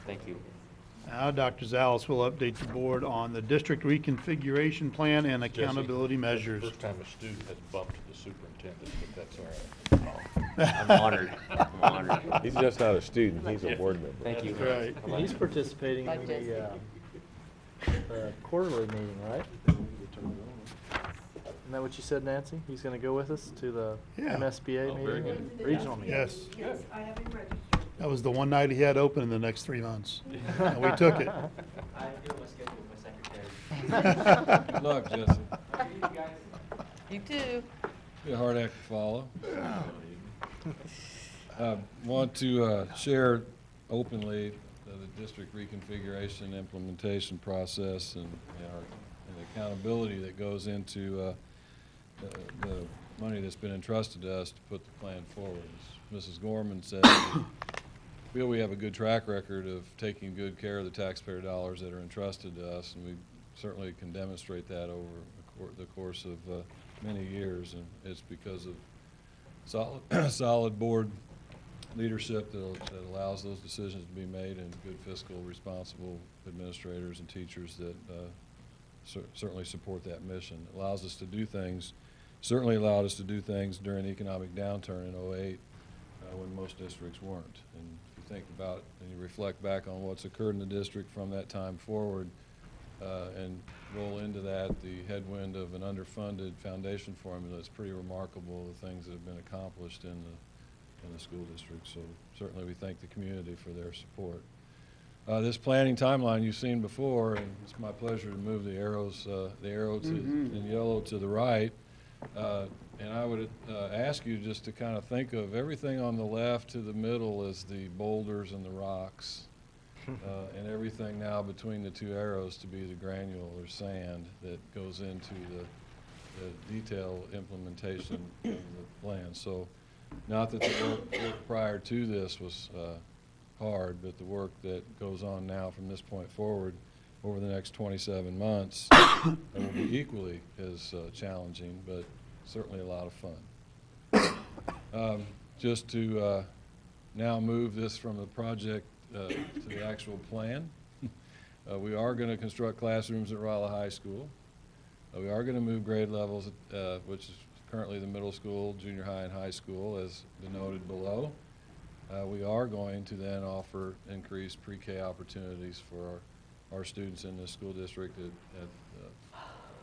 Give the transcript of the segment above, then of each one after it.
Thank you. Now, Dr. Zalis will update the board on the district reconfiguration plan and accountability measures. First time a student has bumped the superintendent, but that's all right. I'm honored. I'm honored. He's just not a student, he's a board member. Thank you. Right. And he's participating in the quarterly meeting, right? Isn't that what you said, Nancy? He's going to go with us to the Yeah. MSBA Oh, very meeting, good. regional meeting? Yes, Yes, I have him registered. that was the one night he had open in the next 3 months. And we took it. I do my schedule with my secretary. Good luck, Jesse. You too. Be a hard act to follow. Want to share openly the district reconfiguration implementation process and the accountability that goes into the money that's been entrusted to us to put the plan forward. As Mrs. Gorman said, we feel we have a good track record of taking good care of the taxpayer dollars that are entrusted to us, and we certainly can demonstrate that over the course of many years, and it's because of solid board leadership that allows those decisions to be made, and good fiscal responsible administrators and teachers that certainly support that mission. It allows us to do things, certainly allowed us to do things during the economic downturn in '08 when most districts weren't. And if you think about and you reflect back on what's occurred in the district from that time forward, and roll into that the headwind of an underfunded foundation formula, it's pretty remarkable the things that have been accomplished in the school district. So certainly we thank the community for their support. This planning timeline you've seen before, and it's my pleasure to move the arrow in yellow to the right. And I would ask you just to kind of think of everything on the left to the middle as the boulders and the rocks. And everything now between the two arrows to be the granular sand that goes into the detailed implementation of the plan. So not that the work prior to this was hard, but the work that goes on now from this point forward over the next 27 months will be equally as challenging, but certainly a lot of fun. Just to now move this from the project to the actual plan. We are going to construct classrooms at Rolla High School. We are going to move grade levels, which is currently the middle school, junior high, and high school, as denoted below. We are going to then offer increased pre-K opportunities for our students in this school district at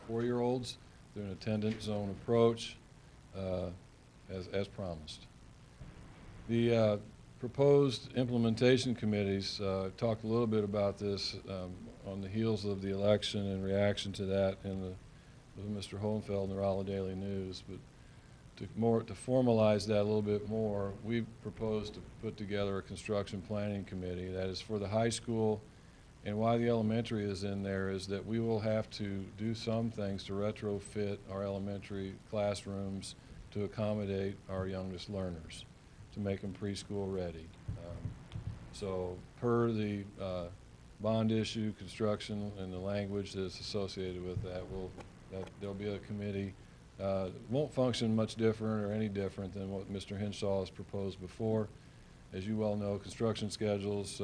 4-year-olds through an attendance zone approach, as promised. The proposed implementation committees, talked a little bit about this on the heels of the election and reaction to that with Mr. Hohenfeld in the Rolla Daily News. But to formalize that a little bit more, we proposed to put together a construction planning committee that is for the high school. And why the elementary is in there is that we will have to do some things to retrofit our elementary classrooms to accommodate our youngest learners, to make them preschool ready. So per the bond issue, construction, and the language that's associated with that, there'll be a committee. Won't function much different or any different than what Mr. Henshaw has proposed before. As you well know, construction schedules,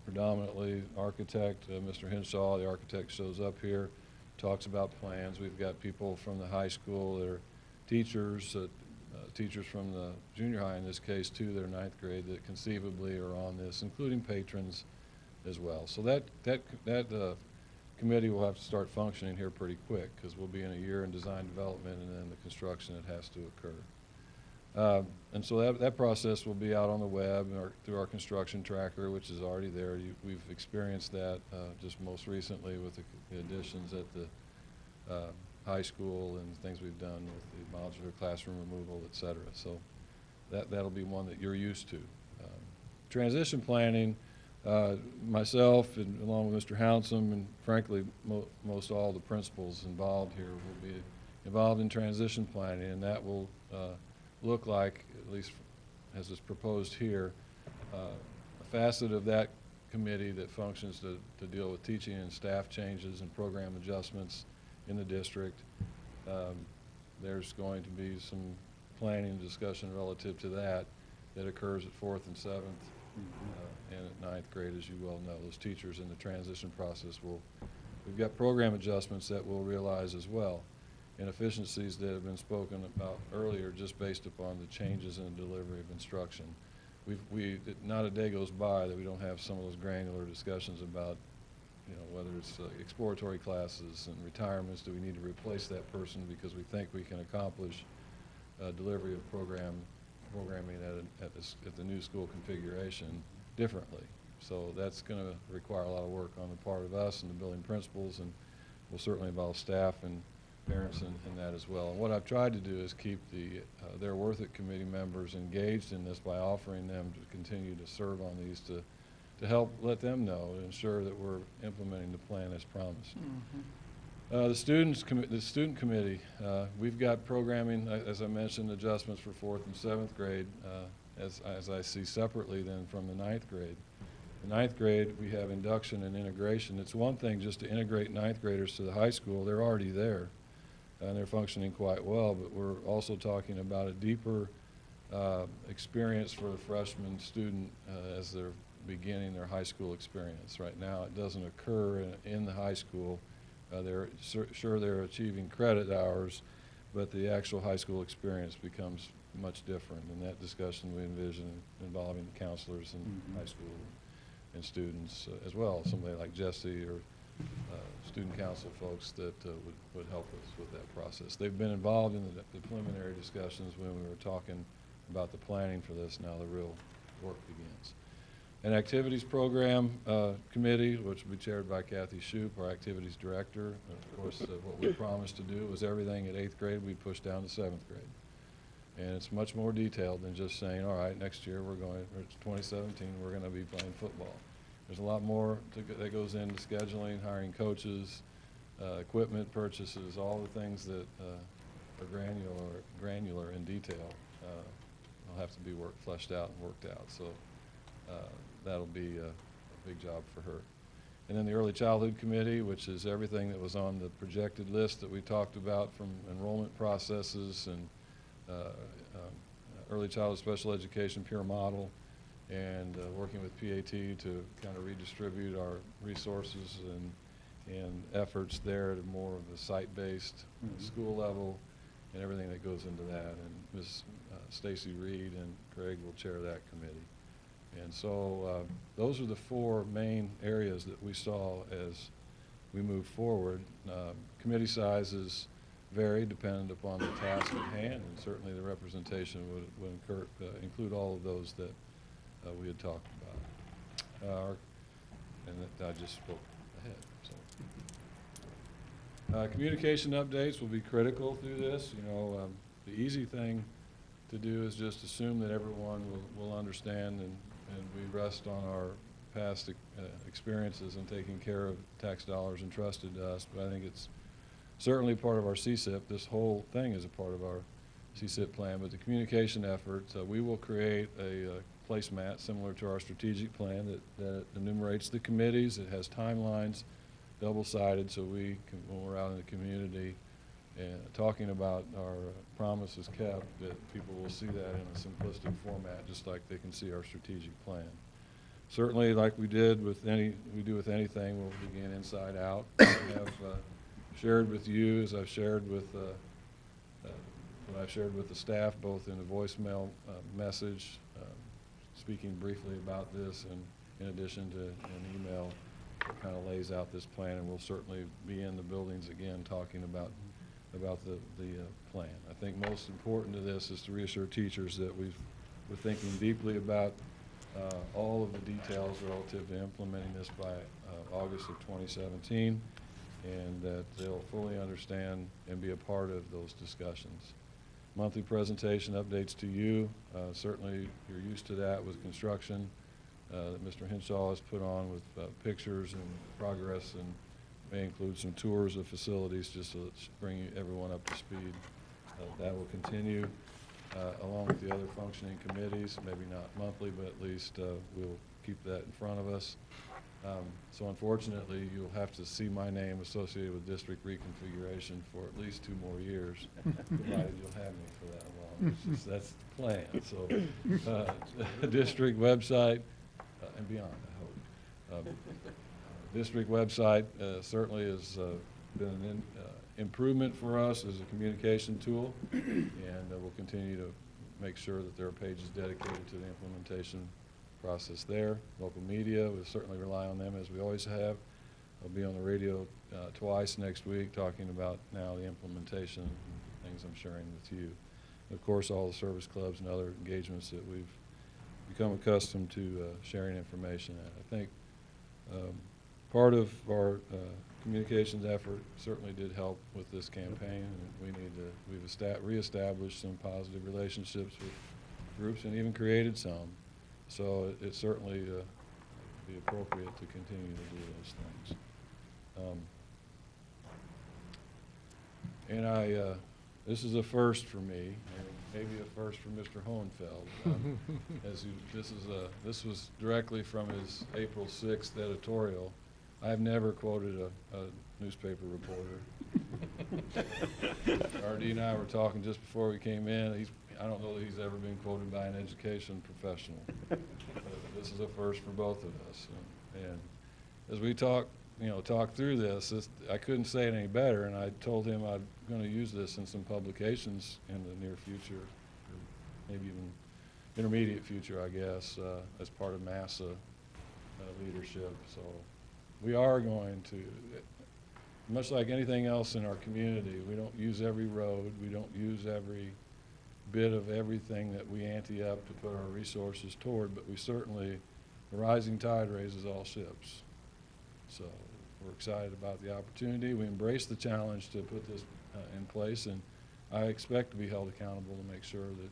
predominantly architect, Mr. Henshaw, the architect, shows up here, talks about plans. We've got people from the high school that are teachers, teachers from the junior high in this case too, that are 9th grade, that conceivably are on this, including patrons as well. So that committee will have to start functioning here pretty quick, because we'll be in a year in design development and then the construction that has to occur. And so that process will be out on the web or through our construction tracker, which is already there. We've experienced that just most recently with the additions at the high school and things we've done with the modular classroom removal, et cetera. So that'll be one that you're used to. Transition planning, myself and along with Mr. Hounsome and frankly most all the principals involved here will be involved in transition planning, and that will look like, at least as is proposed here, a facet of that committee that functions to deal with teaching and staff changes and program adjustments in the district. There's going to be some planning and discussion relative to that occurs at 4th and 7th And at ninth grade, as you well know, those teachers in the transition process we've got program adjustments that we'll realize as well, and efficiencies that have been spoken about earlier just based upon the changes in the delivery of instruction. Not a day goes by that we don't have some of those granular discussions about, you know, whether it's exploratory classes and retirements. Do we need to replace that person because we think we can accomplish delivery of programming at the new school configuration differently? So that's going to require a lot of work on the part of us and the building principals, and will certainly involve staff and parents in that as well. And what I've tried to do is keep their Worth It committee members engaged in this by offering them to continue to serve on these to help let them know and ensure that we're implementing the plan as promised. The student committee, we've got programming, as I mentioned, adjustments for 4th and 7th grade, as I see separately then from the 9th grade. In 9th grade, we have induction and integration. It's one thing just to integrate 9th graders to the high school. They're already there, and they're functioning quite well, but we're also talking about a deeper experience for the freshman student as they're beginning their high school experience. Right now, it doesn't occur in the high school. They're they're achieving credit hours, but the actual high school experience becomes much different, and that discussion we envision involving the counselors in high school and students as well, somebody like Jesse or student council folks that would help us with that process. They've been involved in the preliminary discussions when we were talking about the planning for this. Now the real work begins. An activities program committee, which will be chaired by Kathy Shoup, our activities director. Of course, what we promised to do was everything at 8th grade we pushed down to 7th grade. And it's much more detailed than just saying, all right, next year it's 2017, we're going to be playing football. There's a lot more that goes into scheduling, hiring coaches, equipment purchases, all the things that are granular in detail will have to be fleshed out and worked out. So that'll be a big job for her. And then the Early Childhood Committee, which is everything that was on the projected list that we talked about, from enrollment processes and early childhood special education peer model, and working with PAT to kind of redistribute our resources and efforts there to more of the site-based school level and everything that goes into that. And Ms. Stacy Reed and Craig will chair that committee. And so those are the 4 main areas that we saw as we move forward. Committee sizes vary dependent upon the task at hand, and certainly the representation would include all of those that we had talked about. And that I just spoke ahead. So, communication updates will be critical through this. You know, the easy thing to do is just assume that everyone will understand, and we rest on our past experiences in taking care of tax dollars entrusted to us. But I think it's certainly part of our CSIP. This whole thing is a part of our CSIP plan. But the communication efforts, we will create a placemat similar to our strategic plan that enumerates the committees. It has timelines, double-sided, so we can, when we're out in the community and talking about our promises kept, that people will see that in a simplistic format, just like they can see our strategic plan. Certainly, like we do with anything, we'll begin inside out. We have shared with you, as I've shared with what I've shared with the staff, both in a voicemail message, speaking briefly about this, and in addition to an email that kind of lays out this plan. And we'll certainly be in the buildings again talking about the plan. I think most important to this is to reassure teachers that we're thinking deeply about all of the details relative to implementing this by August of 2017, and that they'll fully understand and be a part of those discussions. Monthly presentation updates to you. Certainly you're used to that with construction that Mr. Henshaw has put on with pictures and progress, and may include some tours of facilities just to bring everyone up to speed. That will continue along with the other functioning committees, maybe not monthly, but at least we'll keep that in front of us. So unfortunately, you'll have to see my name associated with district reconfiguration for at least 2 more years, provided you'll have me for that long. That's the plan. So district website, and beyond, I hope. District website certainly has been an improvement for us as a communication tool, and we'll continue to make sure that there are pages dedicated to the implementation process there. Local media, we'll certainly rely on them as we always have. I'll be on the radio twice next week talking about now the implementation and things I'm sharing with you. And of course, all the service clubs and other engagements that we've become accustomed to sharing information at. I think part of our communications effort certainly did help with this campaign, and we've reestablished some positive relationships with groups and even created some. So it certainly be appropriate to continue to do those things. And this is a first for me, and maybe a first for Mr. Hohenfeld. This was directly from his April 6th editorial. I've never quoted a newspaper reporter. R.D. and I were talking just before we came in. I don't know that he's ever been quoted by an education professional. This is a first for both of us. And as we talk through this, I couldn't say it any better, and I told him I'm going to use this in some publications in the near future, or maybe even intermediate future, I guess, as part of MASA leadership. So we are going to, much like anything else in our community, we don't use every road, we don't use every bit of everything that we ante up to put our resources toward, but we certainly, the rising tide raises all ships. So we're excited about the opportunity. We embrace the challenge to put this in place, and I expect to be held accountable to make sure that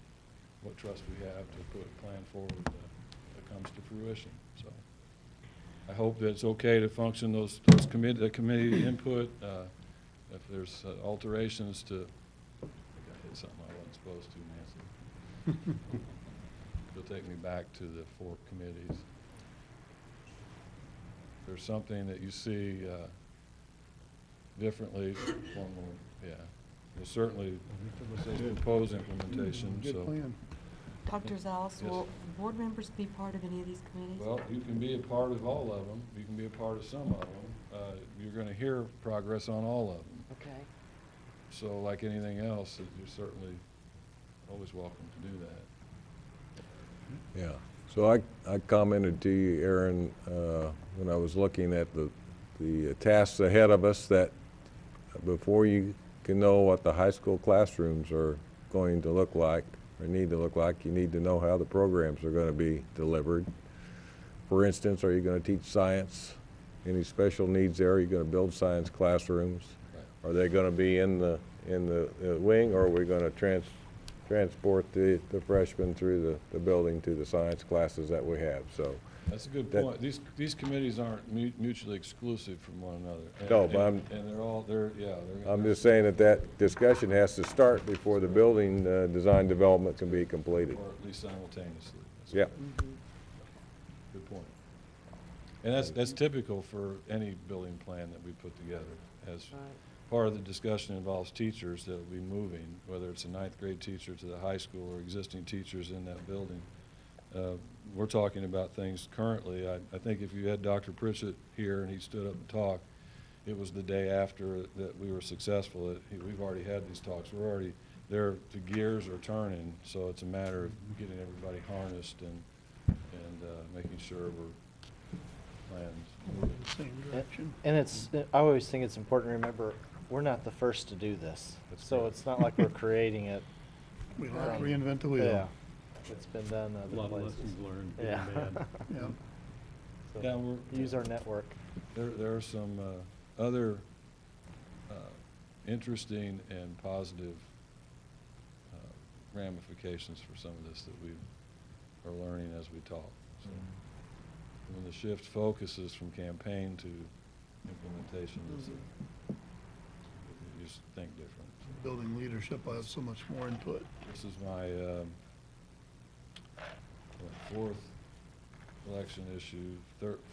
what trust we have to put a plan forward that comes to fruition. So I hope that it's okay to function the committee input. If there's alterations to, I think I hit something I wasn't supposed to, Nancy. It'll take me back to the 4 committees. If there's something that you see differently, we'll certainly propose implementation. Good plan. Dr. Zales, Yes. will board members be part of any of these committees? Well, you can be a part of all of them. You can be a part of some of them. You're going to hear progress on all of them. Okay. So like anything else, you're certainly always welcome to do that. Yeah. So I commented to you, Aaron, when I was looking at the tasks ahead of us, that before you can know what the high school classrooms are going to look like or need to look like, you need to know how the programs are going to be delivered. For instance, are you going to teach science? Any special needs there? Are you going to build science classrooms? Right. Are they going to be in the wing, or are we going to transport the freshmen through the building to the science classes that we have? So that's a good point. These committees aren't mutually exclusive from one another. No, but I'm just saying that discussion has to start before the building design development can be completed. Or at least simultaneously. Yeah. Good point. And that's typical for any building plan that we put together. As part of the discussion involves teachers that will be moving, whether it's a 9th grade teacher to the high school or existing teachers in that building. We're talking about things currently. I think if you had Dr. Pritchett here and he stood up and talked, it was the day after that we were successful. We've already had these talks. We're already there. The gears are turning, so it's a matter of getting everybody harnessed and making sure we're planned. Same direction. And I always think it's important to remember, we're not the first to do this. So it's not like we're creating it. We don't have to reinvent the wheel. Yeah. It's been done other places. A lot of lessons learned, good Yeah. and bad. Yeah. So Yeah, use our network. There are some other interesting and positive ramifications for some of this that we are learning as we talk. So when the shift focuses from campaign to implementation, you just think different. Building leadership will have so much more input. This is my 4th election issue,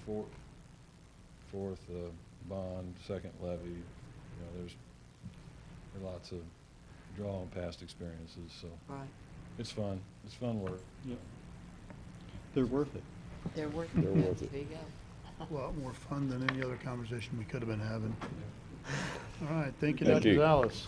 4th bond, 2nd levy. There are lots of draw on past experiences, so Right. it's fun. It's fun work. Yeah. They're worth it. They're worth They're it. worth it. There you go. A lot more fun than any other conversation we could have been having. All right, thank you, Thank Dr. you. Zales.